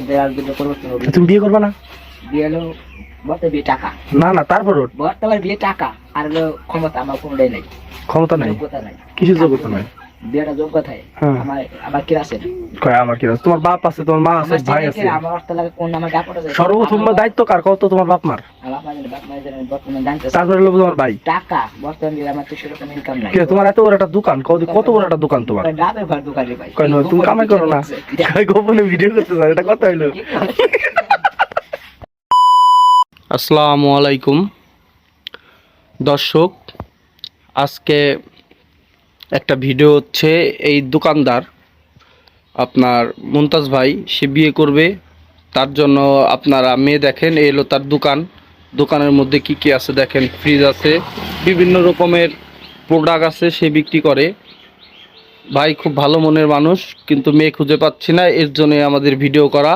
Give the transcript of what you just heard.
দেয়ার বিয়ে পরিবর্তন হবে। তুমি বিয়ে করবে না? বিয়ে হলো বর্তমানে বিয়ে টাকা, না না, তারপর বর্তমানে বিয়ে টাকা আর হলো ক্ষমতা আমার কোনোটাই নাই, ক্ষমতা নাই। যোগ্যতা নাই। কিসের যোগ্যতা নাই? বিয়েটা যোগ্যতায় হ্যাঁ। আমার কি আছে না? কয় আমার কি আছে? তোমার বাপ আছে, তোমার মা আছে, ভাই আছে। আমার অর্থ লাগে কোন আমার ডাকটা যায়। সর্বপ্রথম দায়িত্ব কার? কত তোমার বাপ মার? আমার বাপ মায়ের জন্য বর্তমানে জানতে তারপরে হলো তোমার ভাই। টাকা বর্তমানে আমার তো সেরকম ইনকাম নাই। কে তোমার এত বড় একটা দোকান? কত বড় একটা দোকান তোমার? ডাবের ঘর দোকানে ভাই। কয় না তুমি কামাই করো না, কয় গোপনে ভিডিও করতে চাও, এটা কথা হইলো? আসসালামু আলাইকুম দর্শক, আজকে একটা ভিডিও হচ্ছে। এই দোকানদার আপনার মুমতাজ ভাই, সে বিয়ে করবে, তার জন্য আপনারা মেয়ে দেখেন। এই হলো তার দোকান। দোকানের মধ্যে কি কি আছে দেখেন, ফ্রিজ আছে, বিভিন্ন রকমের প্রোডাক্ট আছে, সে বিক্রি করে। ভাই খুব ভালো মনের মানুষ, কিন্তু মেয়ে খুঁজে পাচ্ছি না, এর জন্য আমাদের ভিডিও করা।